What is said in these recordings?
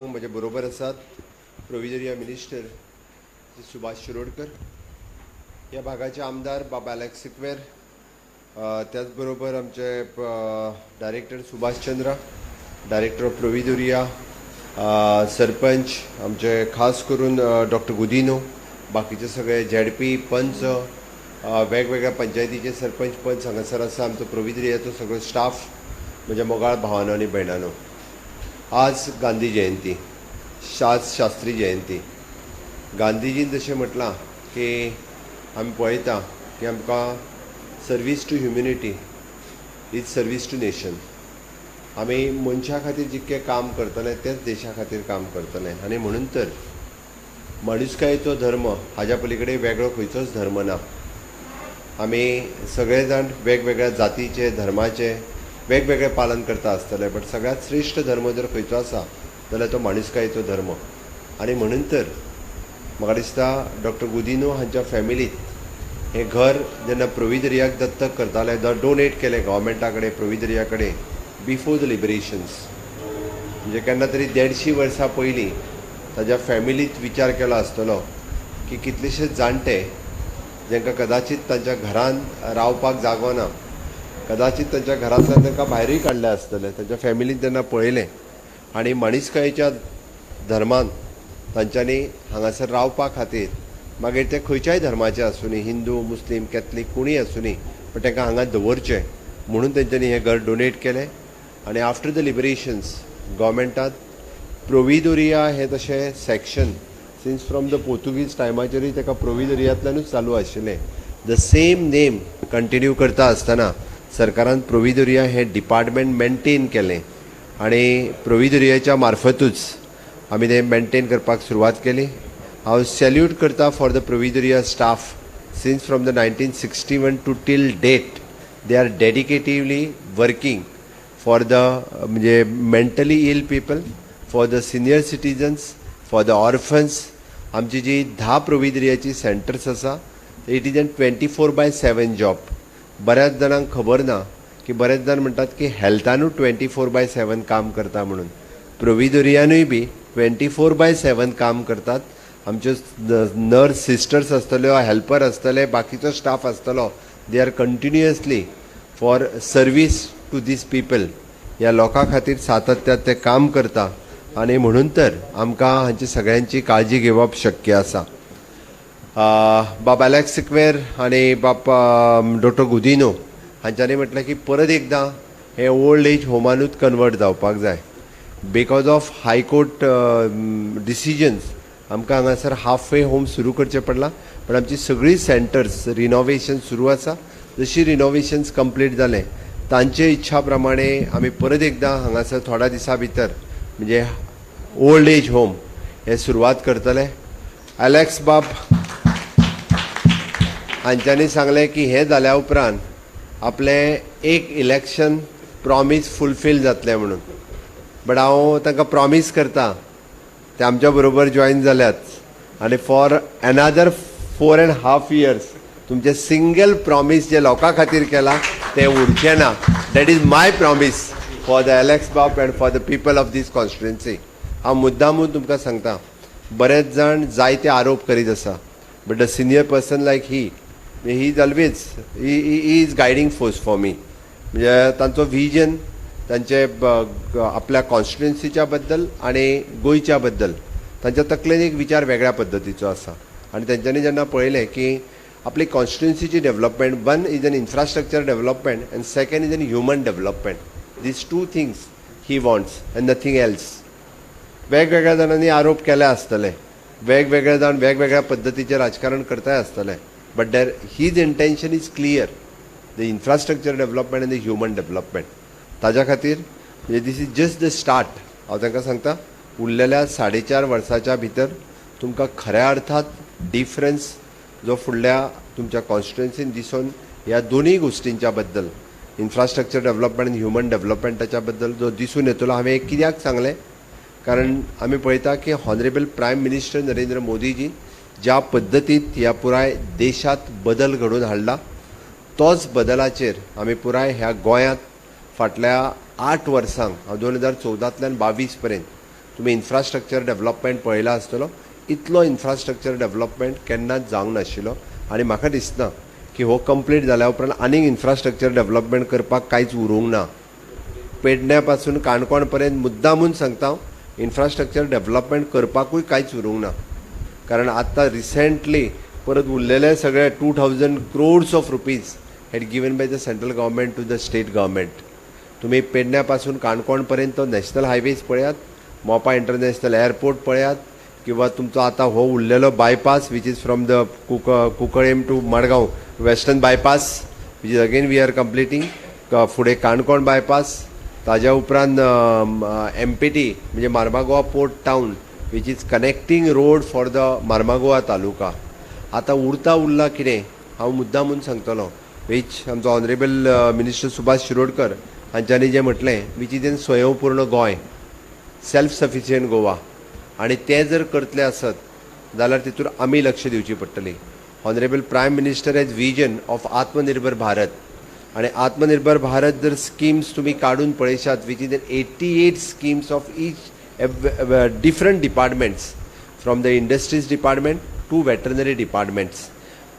म्हजे बरोबर आसात प्रोविजरिया मिनिस्टर सुभाष शिरोडकर, ह्या भागाचे आमदार बाबा अलेक्स सिक्वेर, त्याच बरोबर आमचे director Subhash Chandra, director of Provedoria, sarpanch आमचे खास करून डॉक्टर गुदिनो, बाकीचे सगळे झेडपी पंच, वेगवेगळ्या पंचायतीचे सरपंच पंच हांगासर आसा, आमचो प्रोविजरियाचो सगळो स्टाफ, म्हज्या मोगाळ भावांनो आनी भयणांनो. आज गांधी जयंती, शास्त्री जयंती. गांधीजीन जशें म्हटलां की आमी पळयता की आमकां service to humanity is service to nation. आमी मनशा खातीर जितकें काम करतले तेच देशा खातीर काम करतले, आनी म्हणून तर माणुसकायेचो धर्म हाज्या पलीकडे वेगळो खंयचोच धर्म ना. आमी सगळे जाण वेगवेगळ्या जातीचे धर्माचे वेगवेगळे पालन करता आसतले, बट सगळ्यात श्रेष्ठ धर्म जर खंयचो आसा जाल्यार तो माणुसकायेचो धर्म. आनी म्हणून तर म्हाका दिसता डॉक्टर गुदिनो हांच्या फॅमिलीत हें घर जेन्ना प्रोविजरियाक दत्तक करताले, डोनेट केलें गव्हर्मेंटा कडेन प्रोविजरिया कडेन बिफोर द लिबरेशन्स, म्हणजे केन्ना तरी 150 वर्सां पयलीं ताज्या फॅमिलीत विचार केलो आसतलो की कितलेशेच जाणटे जेंकां कदाचित तांच्या घरान रावपाक जागो ना, कदाचित तांच्या घरांतल्यान तांकां भायरूय काडलें आसतलें, तांच्या फॅमिलीन जेन्ना पळयलें आनी माणिसकायेच्या धर्मान तांच्यांनी हांगासर रावपा खातीर, मागीर ते खंयच्याय धर्माचे आसूं न्ही, हिंदू मुस्लीम कॅथलीक कोणूय आसूं न्ही, पण तांकां हांगा दवरचें म्हणून तेंच्यांनी हें घर डोनेट केलें. आनी आफ्टर द लिबरेशन्स गव्हर्मेंटान प्रोविजरिया हें तशें section since from the Portuguese टायमाचेरूय ताका प्रोविजरियांतल्यानूच चालू आशिल्लें. द सेम नेम कंटिन्यू करता आसतना सरकारान प्रोविजरिया हें डिपार्टमेंट मेंटेन केलें आनी प्रोविजरियाच्या मार्फतूच आमी तें मेंटेन करपाक सुरवात केली. हांव सॅल्यूट करता for the Provedoria staff. Since from the 1961 to till date they are dedicatively working for the म्हणजे mentally ill people, for the senior citizens, for the orphans. आमची जी 10 प्रोविजरियाची सेंटर्स आसा इट इज एन 24/7 जॉब. बऱ्याच जाणांक खबर ना की बरेच जाण म्हणटात की हेल्थानूच 24/7 काम करता म्हणून. प्रोविजरियानूय बी 24/7 काम करतात. आमच्यो नर्स सिस्टर्स आसतल्यो, हेल्पर आसतले, बाकीचो स्टाफ आसतलो, they are continuously for service to these people. ह्या लोकां खातीर सातत्यात ते काम करता आनी म्हणून तर आमकां हांची सगळ्यांची काळजी घेवप शक्य आसा. बाबा अलेक्स सिक्वेर आनी बाबा डॉक्टर गुदिनो हांच्यांनी म्हटलें की परत एकदां हें ओल्ड एज होमानूच कन्वर्ट जावपाक जाय. बिकॉज ऑफ हायकोर्ट डिसिजन्स आमकां हांगासर हाफ वे होम सुरू करचें पडलां, पण आमची सगळीं सेंटर्स रिनोवेशन सुरू आसा. जशी रिनोवेशन्स कंप्लीट जालें तांचे इच्छा प्रमाणे आमी परत एकदां हांगासर थोड्या दिसां भितर म्हणजे ओल्ड एज होम हे सुरवात करतले. अलेक्स बाब हांच्यांनी सांगलें की हें जाल्या उपरांत आपलें एक इलेक्शन प्रॉमीस फुलफील जातलें म्हणून. बट हांव तांकां प्रॉमीस करता ते आमच्या बरोबर जॉयन जाल्यात आनी फॉर अनदर 4.5 years तुमचें सिंगल प्रॉमीस जे लोकां खातीर केलां तें उरचें ना. That is my promise for the Alex बाब and for the people of this constituency. हांव मुद्दामून तुमकां सांगता, बरेच जाण जायते आरोप करीत आसा, but a senior person like he is always he is guiding force for me. म्हणजे तांचो विजन तांचे आपल्या कॉन्स्टिट्युएन्सीच्या बद्दल आनी गोंयच्या बद्दल तांच्या तकलेन एक विचार वेगळ्या पद्दतीचो आसा. आनी तेंच्यांनी जेन्ना पळयलें की आपली कॉन्स्टिट्युएन्सीची development, one is an infrastructure development and second is an human development. These 2 things he wants and nothing else. वेगवेगळ्या जाणांनी आरोप केले आसतले, वेगवेगळे जाण वेगवेगळ्या पद्दतीचें राजकारण करताय आसतले, but their his intention is clear, the infrastructure development and the human development. ताज्या खातीर म्हणजे this is just the start. हांव तांकां सांगता उरलेल्या 4.5 वर्साच्या भितर तुमकां खऱ्या अर्थात डिफरन्स जो फुडल्या तुमच्या कॉन्स्टिट्युएन्सीन दिसून ह्या दोनूय गोश्टींच्या बद्दल, इन्फ्रास्ट्रक्चर डेव्हलपमेंट आनी ह्युमन डेव्हलपमेंटाच्या बद्दल जो दिसून येतलो. हांवें एक कित्याक सांगलें, कारण आमी पळयता की honourable prime minister Narendra Modiji ज्या पद्दतीत ह्या पुराय देशात बदल घडोवन हाडला, तोच बदलाचेर आमी पुराय ह्या गोंयांत फाटल्या 8 वर्सांक 2014तल्यान 22 पर्यंत तुम्ही इन्फ्रास्ट्रक्चर डेव्हलपमेंट पळयला आसतलो, इतलो इन्फ्रास्ट्रक्चर डेव्हलपमेंट केन्नाच जावंक नाशिल्लो. आनी म्हाका दिसना की हो कंप्लीट जाल्या उपरांत आनीक इन्फ्रास्ट्रक्चर डेव्हलपमेंट करपाक कांयच उरूंक ना. पेडण्या पासून काणकोण पर्यंत मुद्दामून सांगता, इन्फ्रास्ट्रक्चर डेव्हलपमेंट करपाकूय कांयच उरूंक ना. कारण आतां रिसेंटली परत उरलेले सगळे 2000 crores of rupees had given by the central government to the state government. तुम्ही पेडण्या पासून काणकोण पर्यंत नॅशनल हायवेज पळयात, मोपा इंटरनॅशनल एअरपोर्ट पळयात, किंवा तुमचो आतां हो उरलेलो bypass which is from the Cuncolim to Madgaon western bypass which is again we are completing. फुडें काणकोण बायपास, ताज्या उपरांत MPT म्हणजे Mormugao port town which is connecting road for the Mormugao taluka. आतां उरला कितें हांव मुद्दामून सांगतलो, वीच आमचो ऑनरेबल मिनिस्टर सुभाष शिरोडकर हांच्यांनी जें म्हटलें वीच इज इन स्वयंपूर्ण गोंय, सेल्फ सफिशियंट गोवा. आनी ते जर करतले आसत जाल्यार तितून आमी लक्ष दिवची पडटली. Honourable prime minister as vision of Atmanirbhar Bharat. आणि आत्मनिर्भर भारत जर स्किम्स तुम्ही काढून पळयशात which is 88 schemes of each different departments from the industries department to veterinary departments.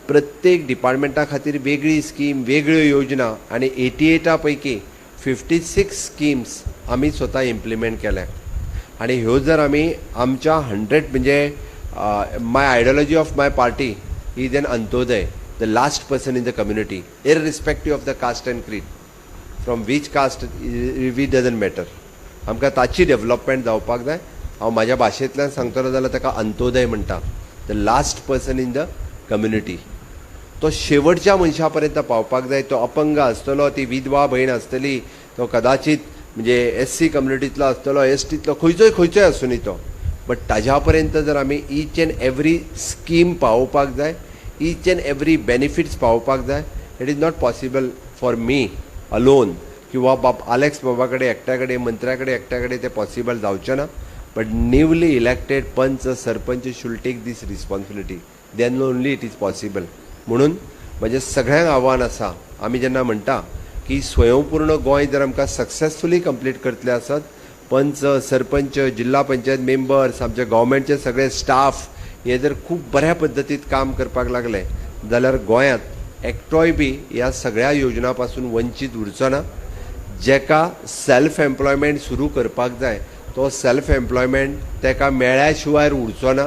प्रत्येक डिपार्टमेंटा खातीर वेगळी स्कीम, वेगळ्यो योजना, आणि 88 पैकी 56 स्किम्स आमी स्वता इम्प्लिमेंट केल्या. आणि ह्यो जर आमी आमच्या 100 म्हणजे my ideology of my party is an Antyodaya, the last person in the community, irrespective of the caste and creed, from which caste it doesn't matter. आमकां ताची डेव्हलपमेंट जावपाक जाय. हांव म्हाज्या भाशेंतल्यान सांगतलो जाल्यार ताका अंत्योदय म्हणटा, the last person in the community. तो शेवटच्या मनशा पर्यंत पावपाक जाय. तो अपंग आसतलो, ती विधवा भयण आसतली, तो कदाचित म्हणजे SC कम्युनिटींतलो आसतलो, STतलो, खंयचोय आसूं तो, बट ताज्या पर्यंत जर आमी ईच एंड एवरी स्कीम पावोवपाक जाय, each and every benefits पावोवपाक जाय. It is not possible for me alone किंवा आलेक्स बाबा कडेन एकट्या कडेन, मंत्र्या कडेन एकट्या कडेन ते पॉसिबल जावचें ना. But newly elected panch sarpanch shall take this responsibility, then only it is possible. म्हणून म्हजें सगळ्यांक आव्हान आसा, आमी जेन्ना म्हणटा की स्वयंपूर्ण गोंय जर आमकां सक्सेसफुली कंप्लीट करतले आसत, पंच सरपंच जिल्हा पंचायत मेंबर्स आमचे गव्हर्मेंटचे सगळे स्टाफ हे जर खूप बऱ्या पद्दतीत काम करपाक लागले जाल्यार गोंयांत एकटोय बी ह्या सगळ्या योजना पासून वंचीत उरचो ना. जेका सेल्फ एम्प्लॉयमेंट सुरू करपाक जाय तो सेल्फ एम्प्लॉयमेंट तेका मेळ्ळ्या शिवाय उरचो ना.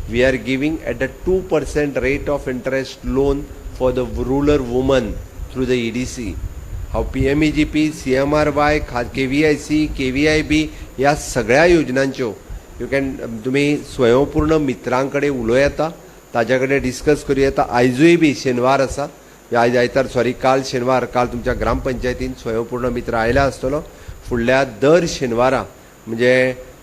We are giving at the 2% rate of interest loan for the rural women through the EDC. हांव PMEGP, CMRY, KVIC, KVIB ह्या सगळ्या योजनांच्यो यू कॅन तुम्ही स्वयंपूर्ण मित्रां कडेन उलोवं येता, ताज्या कडेन डिस्कस करूं येता. आयजूय बी शेनवार आसा, आयज आयतार काल शेनवार, काल तुमच्या ग्रामपंचायतीन स्वयंपूर्ण मित्र आयला आसतलो. फुडल्या दर शेनवारा म्हणजे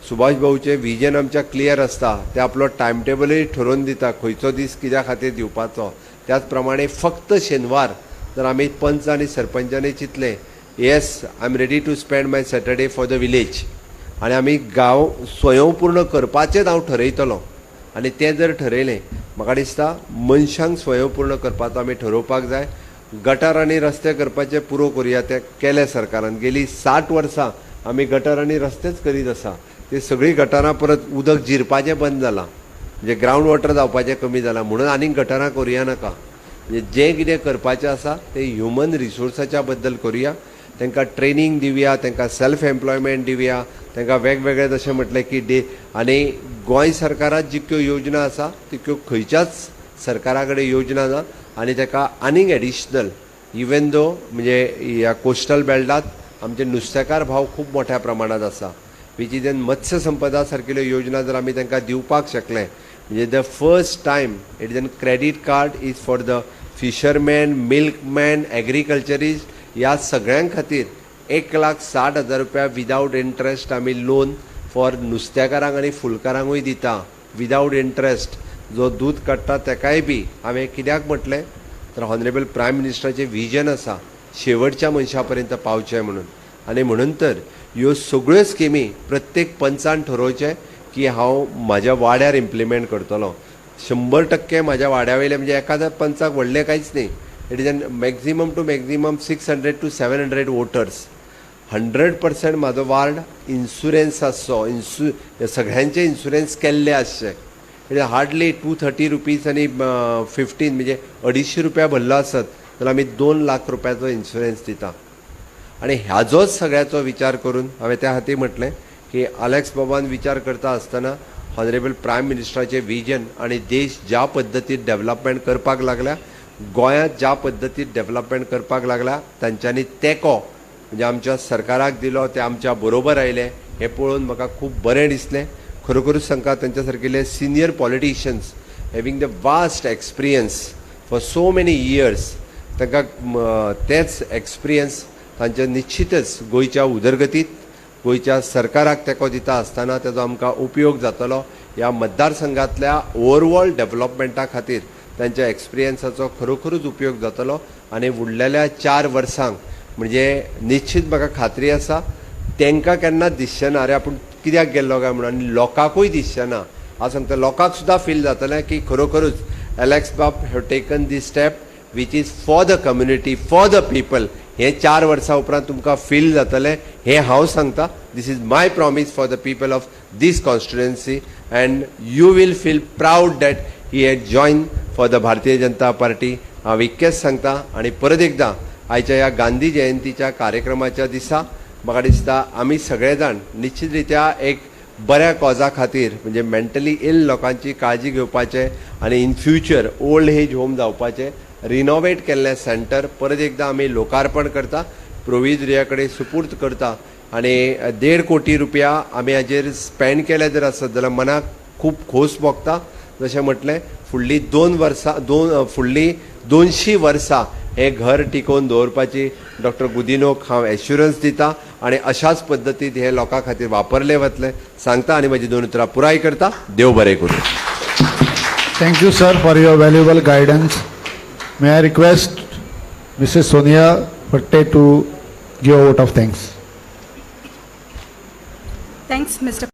सुभाष भाऊचे विजन आमच्या क्लियर आसता, ते आपलो टायम टेबलूय ठरोवन दिता खंयचो दीस कित्या खातीर दिवपाचो. त्याच प्रमाणे फक्त शेनवार जर आमी पंच आनी सरपंचांनी चिंतले yes I am ready to spend my Saturday for the village, आनी आमी गांव स्वयंपूर्ण करपाचें हांव ठरयतलो. आनी तें जर ठरयलें म्हाका दिसता मनशांक स्वयंपूर्ण करपाचो आमी ठरोवपाक जाय. गटार आनी रस्ते करपाचें पुरो करुया, तें केलें सरकारान. गेलीं 60 वर्सां आमी गटार आनी रस्तेच करीत आसा. ती सगळीं गटारां परत उदक जिरपाचें बंद जालां, म्हणजे ग्रावंड वॉटर जावपाचें कमी जालां. म्हणून आनीक गटारां करुया नाका. म्हणजे जें कितें करपाचें आसा तें ह्युमन रिसोर्साच्या बद्दल करुया. तांकां ट्रेनिंग दिवया, तांकां सेल्फ एम्प्लॉयमेंट दिवया, तांकां वेगवेगळे जशें म्हटलें की आनी गोंय सरकारात जितक्यो योजना आसा तितक्यो खंयच्याच सरकारा कडेन योजना ना. आनी ताका आनीक एडिशनल इवन दो म्हणजे ह्या कोस्टल बेल्टात आमचे नुस्तेकार भाव खूब मोठ्या प्रमाणात आसा. वीच इज एन मत्स्य संपदा सारकिल्यो योजना जर आमी तांकां दिवपाक शकले म्हणजे the first time it is N credit card is for the fisherman, milkman, agriculturist ह्या सगळ्यां खातीर 1,60,000 रुपया विदाउट इंटरेस्ट आमी लोन फॉर नुस्तेकारांक आनी फुलकारांकूय दिता विदाउट इंटरेस्ट. जो दूध काडटा तेकाय बी हांवें कित्याक म्हटलें तर ऑनरेबल प्रायम मिनिस्टराचें विजन आसा शेवटच्या मनशा पर्यंत पावचें म्हणून. आनी म्हणून तर ह्यो सगळ्यो स्किमी प्रत्येक पंचान ठरोवचें की हांव म्हाज्या वाड्यार इम्प्लिमेंट करतलो. 100% म्हाज्या वाड्या वयले म्हणजे एखाद्या पंचाक व्हडलें कांयच न्ही. It is an maximum to maximum 600 to 700 voters. 100% म्हाजो वार्ड इन्शुरन्स आसचो, सगळ्यांचे इन्शुरन्स केल्ले आसचे. म्हणजे हार्डली 230 रुपीज आणि 15 म्हणजे 250 रुपया भरलो आसत जाल्यार आमी 2 लाख रुपयाचो इन्शुरन्स दिता. आणि ह्याचोच सगळ्याचो विचार करून हांवें त्या खातीर म्हटलें की अलेक्स बाबान विचार करता आसतना ऑनरेबल प्रायम मिनिस्टराचें विजन आणि देश ज्या पद्दतीन डेव्हलपमेंट करपाक लागल्या, गोंयांत ज्या पद्दतीन डेव्हलपमेंट करपाक लागला, तांच्यांनी तेंको म्हणजे आमच्या सरकाराक दिलो, ते आमच्या बरोबर आयले, हें पळोवन म्हाका खूब बरें दिसलें. खरोखरूच सांगता तांच्या सारकिल्ले senior politicians having the vast experience for so many years, तांकां तेच एक्सपिरियन्स तांचे निश्चितच गोंयच्या उदरगतीत, गोंयच्या सरकाराक तेंको दिता आसतना तेजो आमकां उपयोग जातलो. ह्या मतदारसंघातल्या ओवरऑल डेव्हलपमेंटा खातीर तांच्या एक्सपिरियन्साचो खरोखरूच उपयोग जातलो. आनी उरलेल्या 4 वर्सांक म्हणजे निश्चित म्हाका खात्री आसा तांकां केन्ना दिसचें ना अरे आपूण कित्याक गेल्लो काय म्हणून, आनी लोकांकूय दिसचें ना. हांव सांगता लोकांक सुद्दां फील जातलें की खरोखरूच अलेक्स बाब have taken the step which is for the community, for the people. हे 4 वर्सां उपरांत तुमकां फील जातलें. हे हांव सांगता. This is my promise for the people of this constituency and you will feel proud that he had join for the Bharatiya Janata party. हांव इतकेंच सांगता. आनी परत एकदां आयच्या ह्या गांधी जयंतीच्या कार्यक्रमाच्या दिसा म्हाका दिसता आमी सगळे जाण निश्चित रित्या एक बऱ्या कॉजा खातीर म्हणजे मेंटली इल लोकांची काळजी घेवपाचें आणि in future old age home जावपाचें रिनोवेट केल्लें सेंटर परत एकदां आमी लोकार्पण करता, प्रोविजरिया कडेन सुपूर्द करता. आनी 1.5 कोटी रुपया आमी हाजेर स्पेंड केले जर आसत जाल्यार मनाक खूब खोस भोगता. जशें म्हटलें फुडलीं 200 वर्सां हे घर टिकोवन दवरपाची डॉक्टर गुदिनोक हांव एश्युरन्स दिता आनी अशाच पद्दतीन हे लोकां खातीर वापरले वतले सांगता आनी म्हजी 2 उतरां पुराय करता. देव बरें करूं. Thank you, sir, for your valuable guidance. May I request Mrs. Sonia Bhatte to give a vote of thanks. Thanks, Mr.